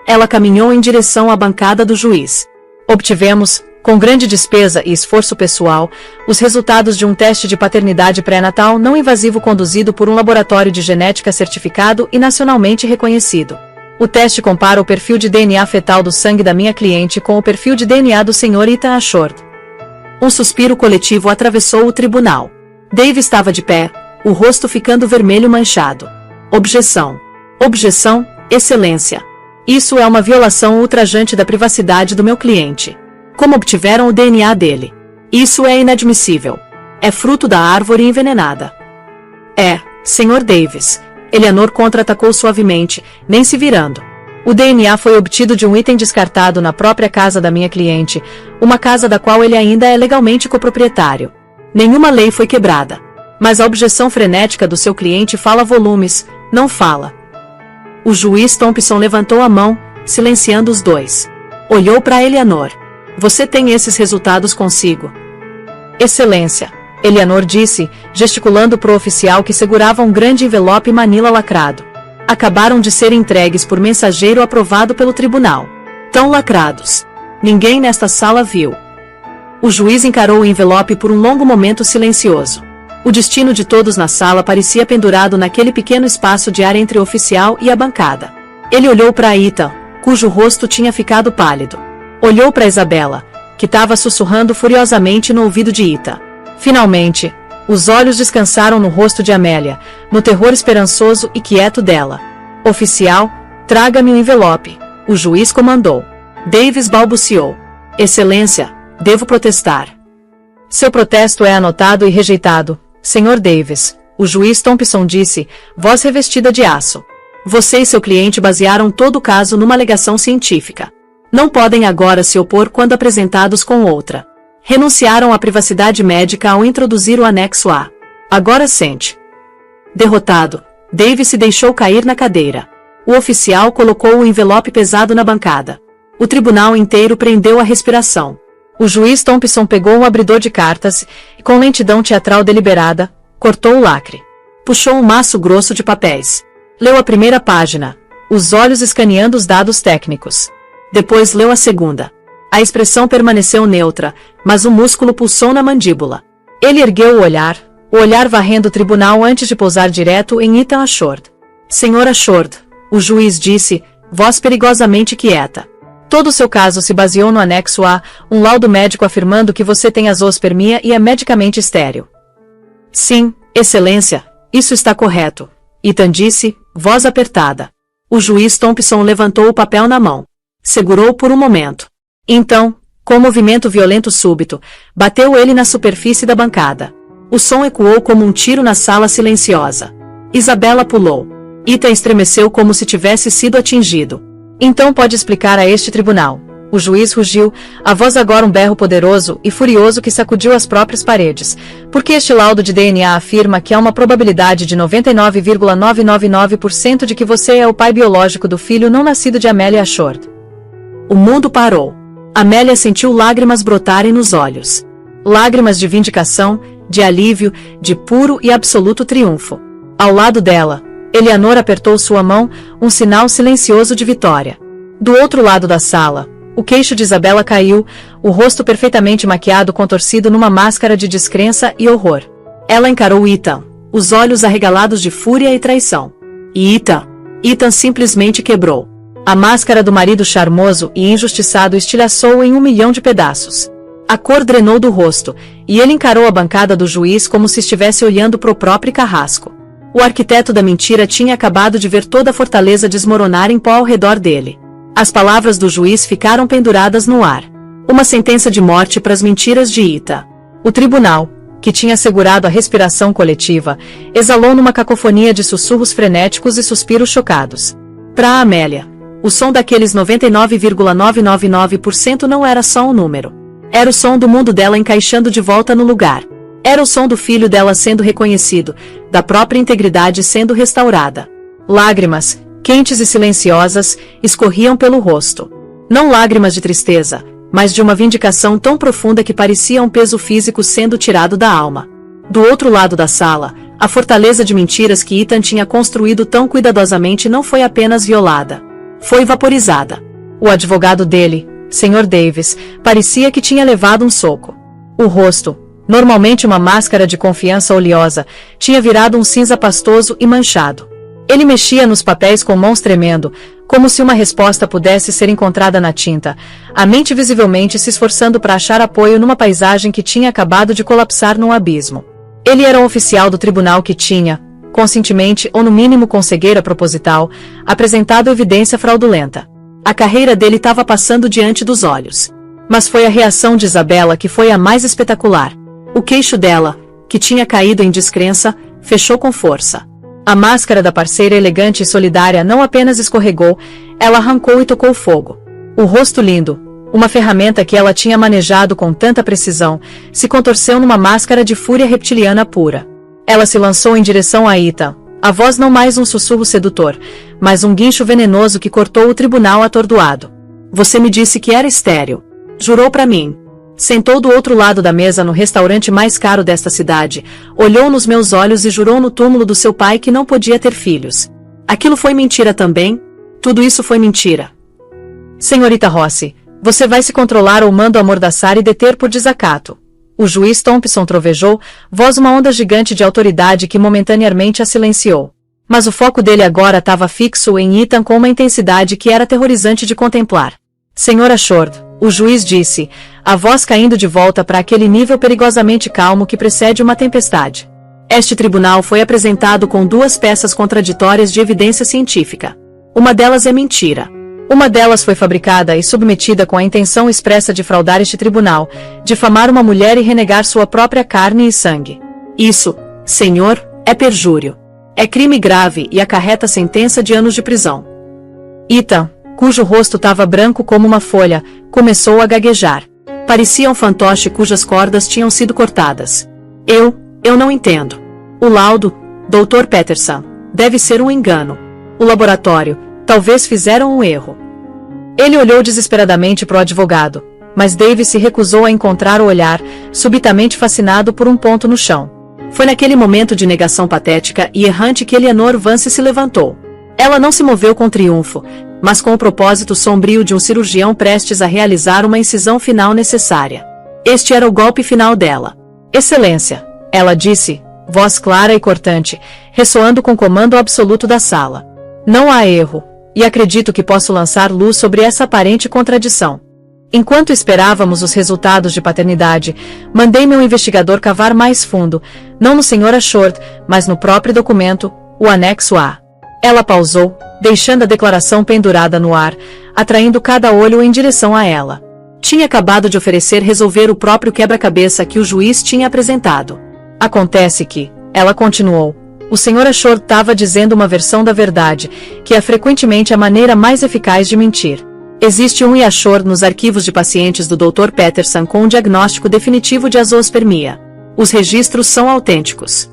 Ela caminhou em direção à bancada do juiz. Obtivemos, com grande despesa e esforço pessoal, os resultados de um teste de paternidade pré-natal não invasivo conduzido por um laboratório de genética certificado e nacionalmente reconhecido. O teste compara o perfil de DNA fetal do sangue da minha cliente com o perfil de DNA do Sr. Ethan Ashford. Um suspiro coletivo atravessou o tribunal. Dave estava de pé, o rosto ficando vermelho manchado. Objeção. Objeção, Excelência. Isso é uma violação ultrajante da privacidade do meu cliente. Como obtiveram o DNA dele? Isso é inadmissível. É fruto da árvore envenenada. Sr. Davis. Eleanor contra-atacou suavemente, nem se virando. O DNA foi obtido de um item descartado na própria casa da minha cliente, uma casa da qual ele ainda é legalmente coproprietário. Nenhuma lei foi quebrada. Mas a objeção frenética do seu cliente fala volumes, não fala. O juiz Thompson levantou a mão, silenciando os dois. Olhou para Eleanor. Você tem esses resultados consigo? Excelência, Eleanor disse, gesticulando para o oficial que segurava um grande envelope manila lacrado. Acabaram de ser entregues por mensageiro aprovado pelo tribunal. Tão lacrados. Ninguém nesta sala viu. O juiz encarou o envelope por um longo momento silencioso. O destino de todos na sala parecia pendurado naquele pequeno espaço de ar entre o oficial e a bancada. Ele olhou para Ethan, cujo rosto tinha ficado pálido. Olhou para Isabela, que estava sussurrando furiosamente no ouvido de Ethan. Finalmente, os olhos descansaram no rosto de Amélia, no terror esperançoso e quieto dela. Oficial, traga-me o envelope, o juiz comandou. Davis balbuciou. Excelência, devo protestar. Seu protesto é anotado e rejeitado, Sr. Davis, o juiz Thompson disse, voz revestida de aço. Você e seu cliente basearam todo o caso numa alegação científica. Não podem agora se opor quando apresentados com outra. Renunciaram à privacidade médica ao introduzir o anexo A. Agora sente. Derrotado, Davis se deixou cair na cadeira. O oficial colocou o envelope pesado na bancada. O tribunal inteiro prendeu a respiração. O juiz Thompson pegou um abridor de cartas e, com lentidão teatral deliberada, cortou o lacre. Puxou um maço grosso de papéis. Leu a primeira página, os olhos escaneando os dados técnicos. Depois leu a segunda. A expressão permaneceu neutra, mas o músculo pulsou na mandíbula. Ele ergueu o olhar varrendo o tribunal antes de pousar direto em Ethan Ashford. Sr. Ashford, o juiz disse, voz perigosamente quieta. Todo o seu caso se baseou no anexo A, um laudo médico afirmando que você tem azoospermia e é medicamente estéril. Sim, Excelência, isso está correto. Ethan disse, voz apertada. O juiz Thompson levantou o papel na mão. Segurou por um momento. Então, com um movimento violento súbito, bateu ele na superfície da bancada. O som ecoou como um tiro na sala silenciosa. Isabela pulou. Ethan estremeceu como se tivesse sido atingido. Então pode explicar a este tribunal. O juiz rugiu, a voz agora um berro poderoso e furioso que sacudiu as próprias paredes, porque este laudo de DNA afirma que há uma probabilidade de 99,999% de que você é o pai biológico do filho não nascido de Amélia Ashford. O mundo parou. Amélia sentiu lágrimas brotarem nos olhos. Lágrimas de vindicação, de alívio, de puro e absoluto triunfo. Ao lado dela, Eleanor apertou sua mão, um sinal silencioso de vitória. Do outro lado da sala, o queixo de Isabela caiu, o rosto perfeitamente maquiado contorcido numa máscara de descrença e horror. Ela encarou Ethan, os olhos arregalados de fúria e traição. E Ethan simplesmente quebrou. A máscara do marido charmoso e injustiçado estilhaçou em 1 milhão de pedaços. A cor drenou do rosto, e ele encarou a bancada do juiz como se estivesse olhando pro próprio carrasco. O arquiteto da mentira tinha acabado de ver toda a fortaleza desmoronar em pó ao redor dele. As palavras do juiz ficaram penduradas no ar. Uma sentença de morte para as mentiras de Ethan. O tribunal, que tinha segurado a respiração coletiva, exalou numa cacofonia de sussurros frenéticos e suspiros chocados. Para Amélia, o som daqueles 99,999% não era só um número. Era o som do mundo dela encaixando de volta no lugar. Era o som do filho dela sendo reconhecido, da própria integridade sendo restaurada. Lágrimas, quentes e silenciosas, escorriam pelo rosto. Não lágrimas de tristeza, mas de uma vindicação tão profunda que parecia um peso físico sendo tirado da alma. Do outro lado da sala, a fortaleza de mentiras que Ethan tinha construído tão cuidadosamente não foi apenas violada. Foi vaporizada. O advogado dele, Sr. Davis, parecia que tinha levado um soco. O rosto, normalmente uma máscara de confiança oleosa, tinha virado um cinza pastoso e manchado. Ele mexia nos papéis com mãos tremendo, como se uma resposta pudesse ser encontrada na tinta, a mente visivelmente se esforçando para achar apoio numa paisagem que tinha acabado de colapsar num abismo. Ele era um oficial do tribunal que tinha, conscientemente ou no mínimo com cegueira proposital, apresentado evidência fraudulenta. A carreira dele estava passando diante dos olhos. Mas foi a reação de Isabela que foi a mais espetacular. O queixo dela, que tinha caído em descrença, fechou com força. A máscara da parceira elegante e solidária não apenas escorregou, ela arrancou e tocou fogo. O rosto lindo, uma ferramenta que ela tinha manejado com tanta precisão, se contorceu numa máscara de fúria reptiliana pura. Ela se lançou em direção a Ethan, a voz não mais um sussurro sedutor, mas um guincho venenoso que cortou o tribunal atordoado. Você me disse que era estéril. Jurou pra mim. Sentou do outro lado da mesa no restaurante mais caro desta cidade, olhou nos meus olhos e jurou no túmulo do seu pai que não podia ter filhos. Aquilo foi mentira também? Tudo isso foi mentira. Senhorita Rossi, você vai se controlar ou mando amordaçar e deter por desacato. O juiz Thompson trovejou, voz uma onda gigante de autoridade que momentaneamente a silenciou. Mas o foco dele agora estava fixo em Ethan com uma intensidade que era aterrorizante de contemplar. Senhora Short, o juiz disse, a voz caindo de volta para aquele nível perigosamente calmo que precede uma tempestade. Este tribunal foi apresentado com duas peças contraditórias de evidência científica. Uma delas é mentira. Uma delas foi fabricada e submetida com a intenção expressa de fraudar este tribunal, difamar uma mulher e renegar sua própria carne e sangue. Isso, senhor, é perjúrio. É crime grave e acarreta sentença de anos de prisão. Ethan, cujo rosto estava branco como uma folha, começou a gaguejar. Parecia um fantoche cujas cordas tinham sido cortadas. Eu não entendo. O laudo, Dr. Peterson, deve ser um engano. O laboratório, talvez fizeram um erro. Ele olhou desesperadamente para o advogado, mas Davis se recusou a encontrar o olhar, subitamente fascinado por um ponto no chão. Foi naquele momento de negação patética e errante que Eleanor Vance se levantou. Ela não se moveu com triunfo, mas com o propósito sombrio de um cirurgião prestes a realizar uma incisão final necessária. Este era o golpe final dela. Excelência, ela disse, voz clara e cortante, ressoando com o comando absoluto da sala. Não há erro, e acredito que posso lançar luz sobre essa aparente contradição. Enquanto esperávamos os resultados de paternidade, mandei meu investigador cavar mais fundo, não no Sra. Short, mas no próprio documento, o anexo A. Ela pausou, deixando a declaração pendurada no ar, atraindo cada olho em direção a ela. Tinha acabado de oferecer resolver o próprio quebra-cabeça que o juiz tinha apresentado. Acontece que, ela continuou, o Sra. Short estava dizendo uma versão da verdade, que é frequentemente a maneira mais eficaz de mentir. Existe um Iachor nos arquivos de pacientes do Dr. Peterson com um diagnóstico definitivo de azoospermia. Os registros são autênticos.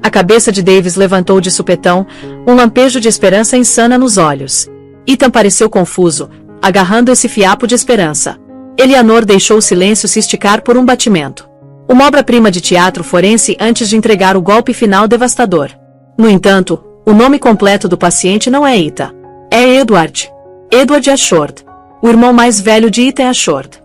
A cabeça de Davis levantou de supetão, um lampejo de esperança insana nos olhos. Ethan pareceu confuso, agarrando esse fiapo de esperança. Eleanor deixou o silêncio se esticar por um batimento. Uma obra-prima de teatro forense antes de entregar o golpe final devastador. No entanto, o nome completo do paciente não é Ethan. É Edward. Edward Ashford, o irmão mais velho de Ethan Ashford.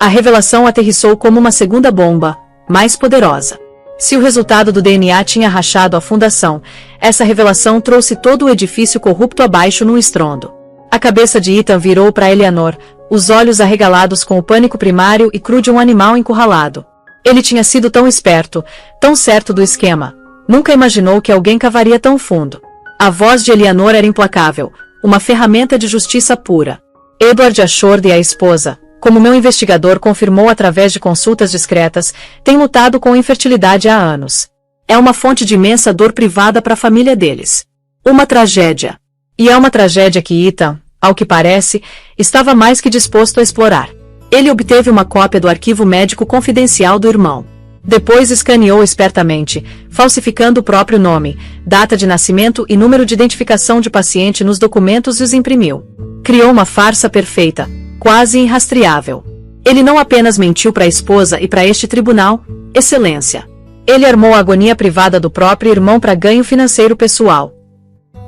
A revelação aterrissou como uma segunda bomba, mais poderosa. Se o resultado do DNA tinha rachado a fundação, essa revelação trouxe todo o edifício corrupto abaixo num estrondo. A cabeça de Ethan virou para Eleanor, os olhos arregalados com o pânico primário e cru de um animal encurralado. Ele tinha sido tão esperto, tão certo do esquema. Nunca imaginou que alguém cavaria tão fundo. A voz de Eleanor era implacável, uma ferramenta de justiça pura. Edward Ashford e a esposa, como meu investigador confirmou através de consultas discretas, têm lutado com infertilidade há anos. É uma fonte de imensa dor privada para a família deles. Uma tragédia. E é uma tragédia que Ethan, ao que parece, estava mais que disposto a explorar. Ele obteve uma cópia do arquivo médico confidencial do irmão. Depois escaneou espertamente, falsificando o próprio nome, data de nascimento e número de identificação de paciente nos documentos e os imprimiu. Criou uma farsa perfeita, quase irrastreável. Ele não apenas mentiu para a esposa e para este tribunal, Excelência. Ele armou a agonia privada do próprio irmão para ganho financeiro pessoal.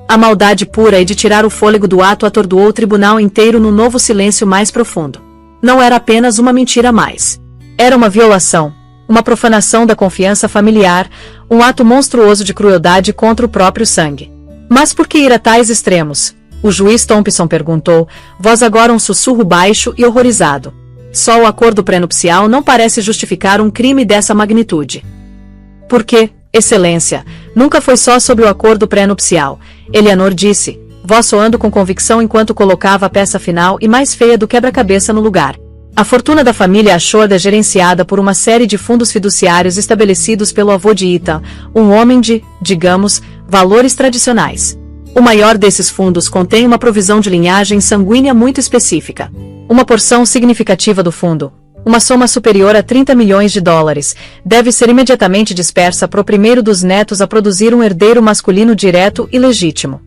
A maldade pura e de tirar o fôlego do ato atordoou o tribunal inteiro no novo silêncio mais profundo. Não era apenas uma mentira a mais. Era uma violação, uma profanação da confiança familiar, um ato monstruoso de crueldade contra o próprio sangue. Mas por que ir a tais extremos? O juiz Thompson perguntou, voz agora um sussurro baixo e horrorizado. Só o acordo pré-nupcial não parece justificar um crime dessa magnitude. Porque, Excelência, nunca foi só sobre o acordo pré-nupcial, Eleanor disse, voz soando com convicção enquanto colocava a peça final e mais feia do quebra-cabeça no lugar. A fortuna da família Ashford é gerenciada por uma série de fundos fiduciários estabelecidos pelo avô de Ethan, um homem de, digamos, valores tradicionais. O maior desses fundos contém uma provisão de linhagem sanguínea muito específica. Uma porção significativa do fundo, uma soma superior a 30 milhões de dólares, deve ser imediatamente dispersa para o primeiro dos netos a produzir um herdeiro masculino direto e legítimo.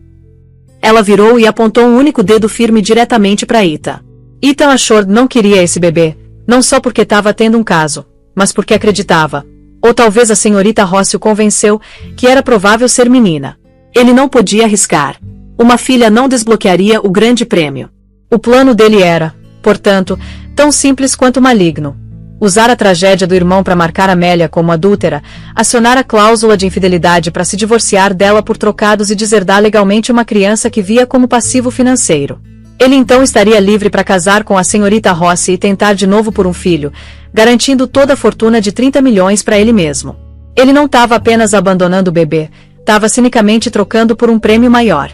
Ela virou e apontou um único dedo firme diretamente para Ethan. Ethan Ashford não queria esse bebê, não só porque estava tendo um caso, mas porque acreditava, ou talvez a senhorita Ross o convenceu, que era provável ser menina. Ele não podia arriscar. Uma filha não desbloquearia o grande prêmio. O plano dele era, portanto, tão simples quanto maligno. Usar a tragédia do irmão para marcar Amélia como adúltera, acionar a cláusula de infidelidade para se divorciar dela por trocados e deserdar legalmente uma criança que via como passivo financeiro. Ele então estaria livre para casar com a senhorita Rossi e tentar de novo por um filho, garantindo toda a fortuna de 30 milhões para ele mesmo. Ele não estava apenas abandonando o bebê, estava cinicamente trocando por um prêmio maior.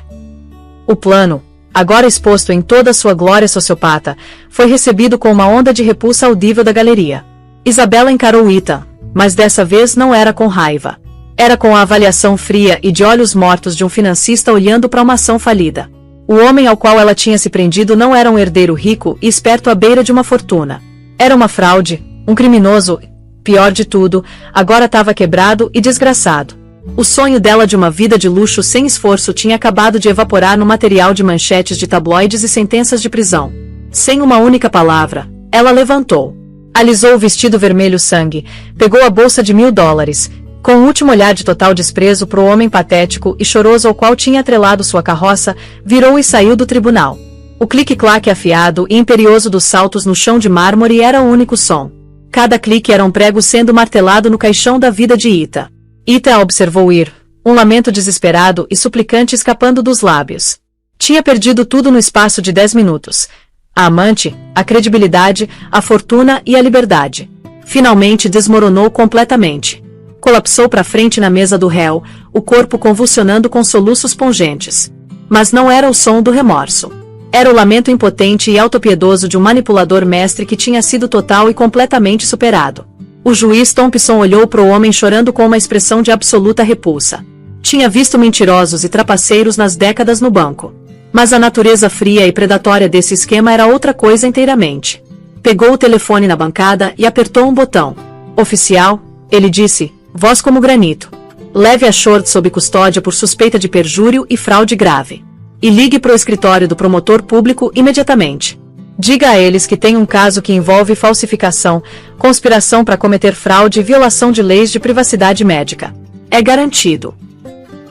O plano, agora exposto em toda a sua glória sociopata, foi recebido com uma onda de repulsa audível da galeria. Isabela encarou Ethan, mas dessa vez não era com raiva. Era com a avaliação fria e de olhos mortos de um financista olhando para uma ação falida. O homem ao qual ela tinha se prendido não era um herdeiro rico e esperto à beira de uma fortuna. Era uma fraude, um criminoso, pior de tudo, agora estava quebrado e desgraçado. O sonho dela de uma vida de luxo sem esforço tinha acabado de evaporar no material de manchetes de tabloides e sentenças de prisão. Sem uma única palavra, ela levantou. Alisou o vestido vermelho sangue, pegou a bolsa de $1000, com um último olhar de total desprezo para o homem patético e choroso ao qual tinha atrelado sua carroça, virou e saiu do tribunal. O clique-claque afiado e imperioso dos saltos no chão de mármore era o único som. Cada clique era um prego sendo martelado no caixão da vida de Ethan. Ethan a observou ir, um lamento desesperado e suplicante escapando dos lábios. Tinha perdido tudo no espaço de 10 minutos. A amante, a credibilidade, a fortuna e a liberdade. Finalmente desmoronou completamente. Colapsou para frente na mesa do réu, o corpo convulsionando com soluços pungentes. Mas não era o som do remorso. Era o lamento impotente e autopiedoso de um manipulador mestre que tinha sido total e completamente superado. O juiz Thompson olhou para o homem chorando com uma expressão de absoluta repulsa. Tinha visto mentirosos e trapaceiros nas décadas no banco. Mas a natureza fria e predatória desse esquema era outra coisa inteiramente. Pegou o telefone na bancada e apertou um botão. Oficial, ele disse, voz como granito. Leve a Short sob custódia por suspeita de perjúrio e fraude grave. E ligue para o escritório do promotor público imediatamente. Diga a eles que tem um caso que envolve falsificação, conspiração para cometer fraude e violação de leis de privacidade médica. É garantido.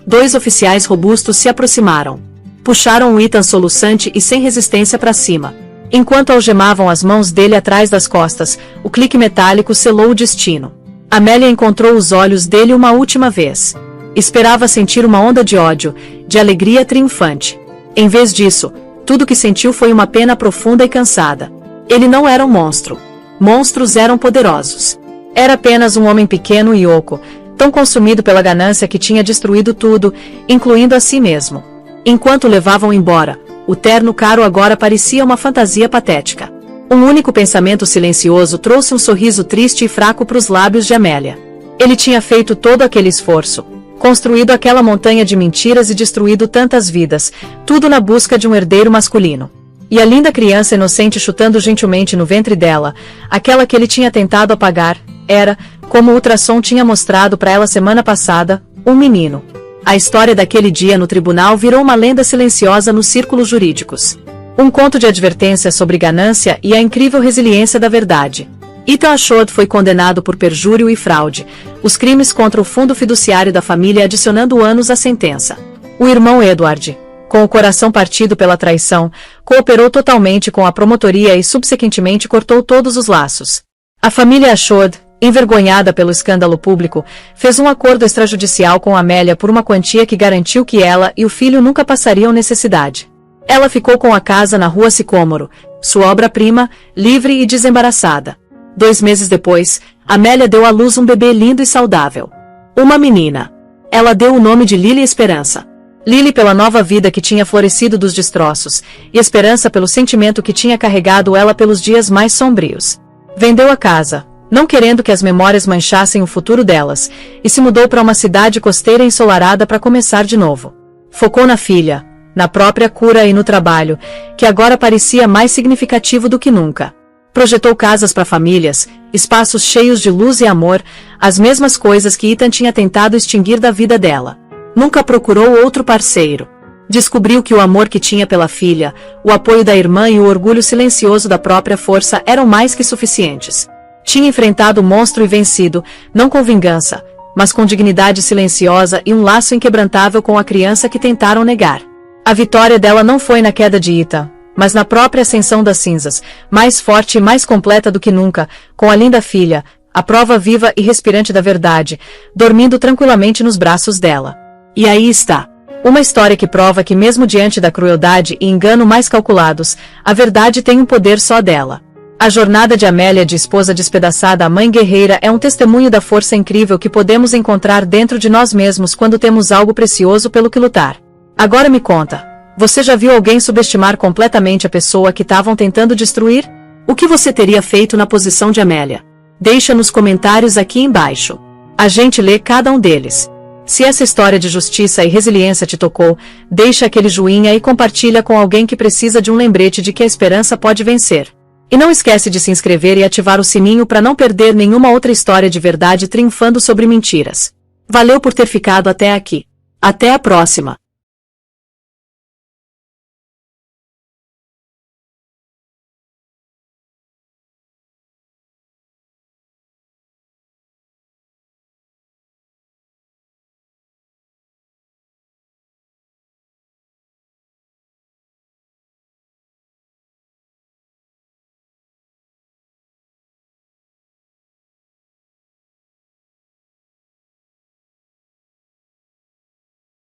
2 oficiais robustos se aproximaram. Puxaram o Ethan soluçante e sem resistência para cima. Enquanto algemavam as mãos dele atrás das costas, o clique metálico selou o destino. Amélia encontrou os olhos dele uma última vez. Esperava sentir uma onda de ódio, de alegria triunfante. Em vez disso, tudo que sentiu foi uma pena profunda e cansada. Ele não era um monstro. Monstros eram poderosos. Era apenas um homem pequeno e oco, tão consumido pela ganância que tinha destruído tudo, incluindo a si mesmo. Enquanto levavam embora, o terno caro agora parecia uma fantasia patética. Um único pensamento silencioso trouxe um sorriso triste e fraco para os lábios de Amélia. Ele tinha feito todo aquele esforço, construído aquela montanha de mentiras e destruído tantas vidas, tudo na busca de um herdeiro masculino. E a linda criança inocente chutando gentilmente no ventre dela, aquela que ele tinha tentado apagar, era, como o ultrassom tinha mostrado para ela semana passada, um menino. A história daquele dia no tribunal virou uma lenda silenciosa nos círculos jurídicos. Um conto de advertência sobre ganância e a incrível resiliência da verdade. Ethan Ashod foi condenado por perjúrio e fraude, os crimes contra o fundo fiduciário da família adicionando anos à sentença. O irmão Edward, com o coração partido pela traição, cooperou totalmente com a promotoria e subsequentemente cortou todos os laços. A família Ashod, envergonhada pelo escândalo público, fez um acordo extrajudicial com Amélia por uma quantia que garantiu que ela e o filho nunca passariam necessidade. Ela ficou com a casa na Rua Sicômoro, sua obra-prima, livre e desembaraçada. 2 meses depois, Amélia deu à luz um bebê lindo e saudável. Uma menina. Ela deu o nome de Lily Esperança. Lily pela nova vida que tinha florescido dos destroços, e Esperança pelo sentimento que tinha carregado ela pelos dias mais sombrios. Vendeu a casa, não querendo que as memórias manchassem o futuro delas, e se mudou para uma cidade costeira ensolarada para começar de novo. Focou na filha, na própria cura e no trabalho, que agora parecia mais significativo do que nunca. Projetou casas para famílias, espaços cheios de luz e amor, as mesmas coisas que Ethan tinha tentado extinguir da vida dela. Nunca procurou outro parceiro. Descobriu que o amor que tinha pela filha, o apoio da irmã e o orgulho silencioso da própria força eram mais que suficientes. Tinha enfrentado o monstro e vencido, não com vingança, mas com dignidade silenciosa e um laço inquebrantável com a criança que tentaram negar. A vitória dela não foi na queda de Ethan, mas na própria ascensão das cinzas, mais forte e mais completa do que nunca, com a linda filha, a prova viva e respirante da verdade, dormindo tranquilamente nos braços dela. E aí está. Uma história que prova que mesmo diante da crueldade e engano mais calculados, a verdade tem um poder só dela. A jornada de Amélia de esposa despedaçada a mãe guerreira é um testemunho da força incrível que podemos encontrar dentro de nós mesmos quando temos algo precioso pelo que lutar. Agora me conta. Você já viu alguém subestimar completamente a pessoa que estavam tentando destruir? O que você teria feito na posição de Amélia? Deixa nos comentários aqui embaixo. A gente lê cada um deles. Se essa história de justiça e resiliência te tocou, deixa aquele joinha e compartilha com alguém que precisa de um lembrete de que a esperança pode vencer. E não esquece de se inscrever e ativar o sininho para não perder nenhuma outra história de verdade triunfando sobre mentiras. Valeu por ter ficado até aqui. Até a próxima!